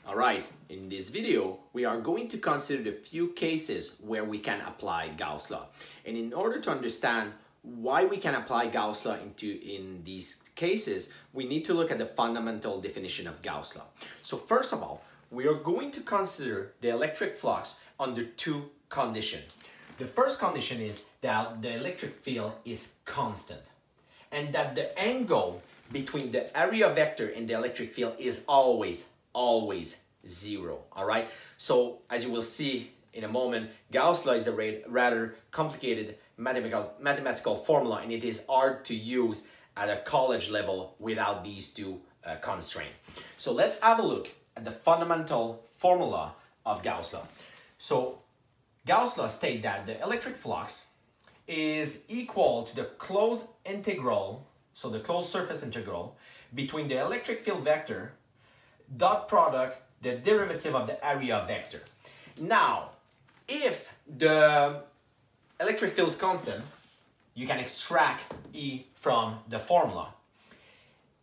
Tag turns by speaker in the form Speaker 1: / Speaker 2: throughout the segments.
Speaker 1: Alright, in this video we are going to consider the few cases where we can apply Gauss law. And in order to understand why we can apply Gauss law in these cases, we need to look at the fundamental definition of Gauss law. So first of all, we are going to consider the electric flux under two conditions. The first condition is that the electric field is constant and that the angle between the area vector and the electric field is always zero. All right, so as you will see in a moment, Gauss law is a rather complicated mathematical formula, and it is hard to use at a college level without these two constraints. So let's have a look at the fundamental formula of Gauss law. So Gauss law states that the electric flux is equal to the closed integral, so the closed surface integral, between the electric field vector dot product the derivative of the area vector. Now, if the electric field is constant, you can extract E from the formula.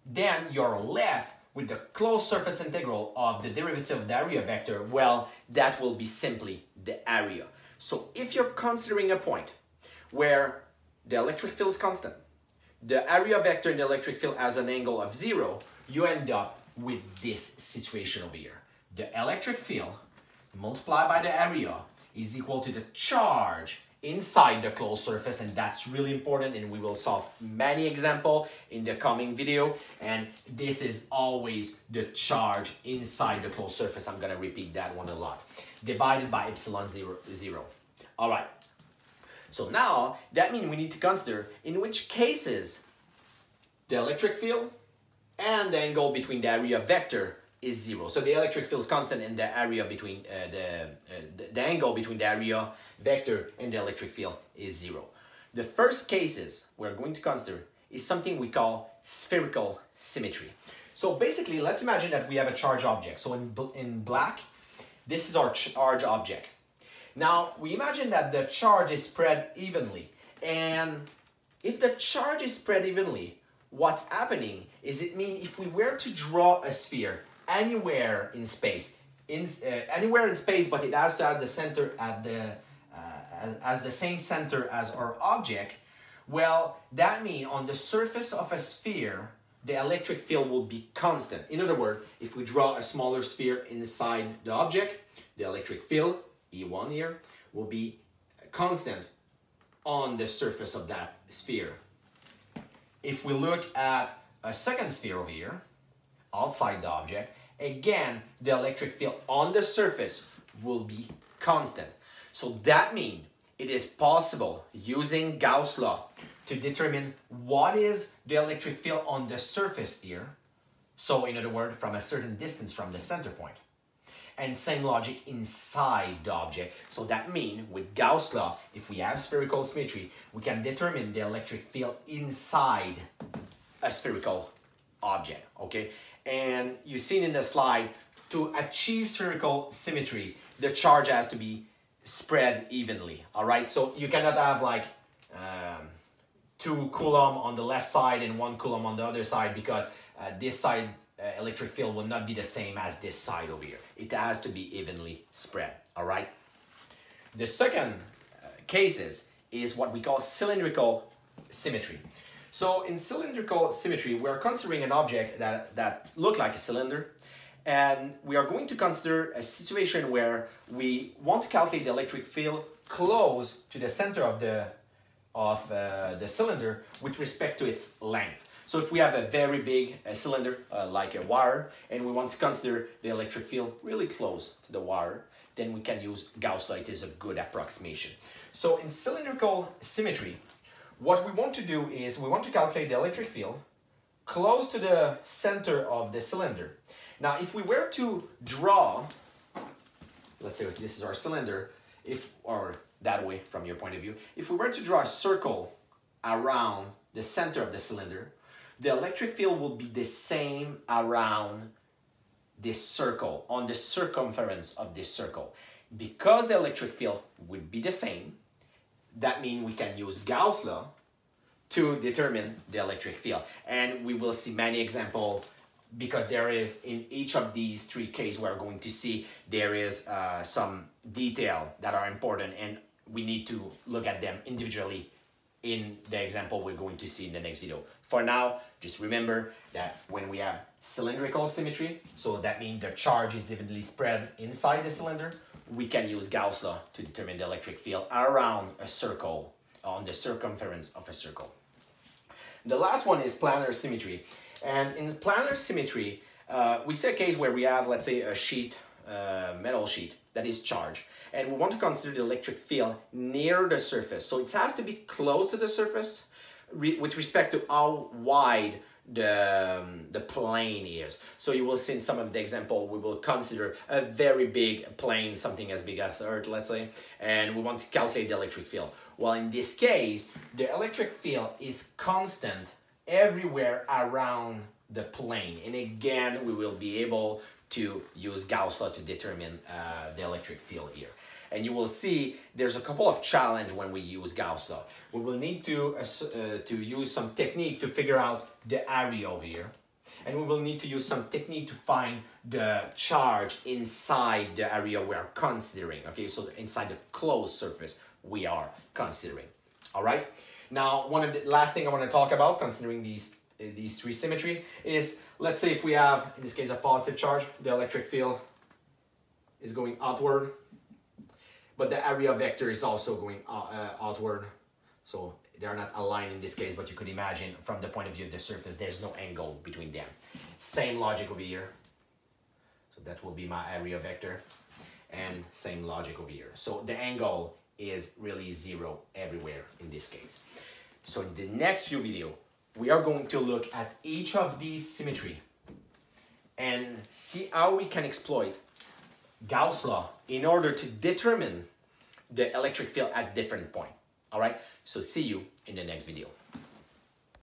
Speaker 1: Then you're left with the closed surface integral of the derivative of the area vector. Well, that will be simply the area. So if you're considering a point where the electric field is constant, the area vector in the electric field has an angle of 0, you end up with this situation over here. The electric field multiplied by the area is equal to the charge inside the closed surface, and that's really important, and we will solve many examples in the coming video, and this is always the charge inside the closed surface. I'm gonna repeat that one a lot. Divided by epsilon 0. All right, so now that means we need to consider in which cases the electric field and the angle between the area vector is 0. So the electric field is constant and the area between the angle between the area vector and the electric field is 0. The first cases we're going to consider is something we call spherical symmetry. So basically, let's imagine that we have a charged object. So in black, this is our charged object. Now, we imagine that the charge is spread evenly. And if the charge is spread evenly, what's happening is it means if we were to draw a sphere anywhere in space, but it has to have the center at as the same center as our object, well, that means on the surface of a sphere, the electric field will be constant. In other words, if we draw a smaller sphere inside the object, the electric field, E1 here, will be constant on the surface of that sphere. If we look at a second sphere over here, outside the object, again, the electric field on the surface will be constant. So that means it is possible using Gauss law to determine what is the electric field on the surface here. So in other words, from a certain distance from the center point. And same logic inside the object. So that means with Gauss law, if we have spherical symmetry, we can determine the electric field inside a spherical object, okay? And you've seen in the slide, to achieve spherical symmetry, the charge has to be spread evenly, all right? So you cannot have like 2 coulomb on the left side and 1 coulomb on the other side, because this side electric field will not be the same as this side over here. It has to be evenly spread, all right? The second cases is what we call cylindrical symmetry. So in cylindrical symmetry, we're considering an object that looks like a cylinder, and we are going to consider a situation where we want to calculate the electric field close to the center of the cylinder with respect to its length. So if we have a very big cylinder, like a wire, and we want to consider the electric field really close to the wire, then we can use Gauss law. It is a good approximation. So in cylindrical symmetry, what we want to do is we want to calculate the electric field close to the center of the cylinder. Now, if we were to draw, let's say this is our cylinder, or that way from your point of view, if we were to draw a circle around the center of the cylinder, the electric field will be the same around this circle, on the circumference of this circle. Because the electric field would be the same, that means we can use Gauss law to determine the electric field. And we will see many examples because there is, in each of these three cases we're going to see, there is some detail that are important, and we need to look at them individually in the example we're going to see in the next video. For now, just remember that when we have cylindrical symmetry, so that means the charge is evenly spread inside the cylinder, we can use Gauss law to determine the electric field around a circle, on the circumference of a circle. The last one is planar symmetry. And in planar symmetry, we see a case where we have, let's say, a sheet, metal sheet that is charged, and we want to consider the electric field near the surface. So it has to be close to the surface with respect to how wide the plane is. So you will see in some of the example, we will consider a very big plane, something as big as Earth, let's say, and we want to calculate the electric field. Well, in this case, the electric field is constant everywhere around the plane. And again, we will be able to use Gauss law to determine the electric field here. And you will see there's a couple of challenges when we use Gauss law. We will need to use some technique to figure out the area over here. And we will need to use some technique to find the charge inside the area we are considering. Okay, so inside the closed surface we are considering. All right. Now, one of the last thing I want to talk about considering these three symmetry is, let's say if we have, in this case, a positive charge, the electric field is going outward, but the area vector is also going outward. So they're not aligned in this case, but you could imagine from the point of view of the surface, there's no angle between them. Same logic over here. So that will be my area vector, and same logic over here. So the angle is really zero everywhere in this case. So in the next few video, we are going to look at each of these symmetry and see how we can exploit Gauss law in order to determine the electric field at different points. All right, so see you in the next video.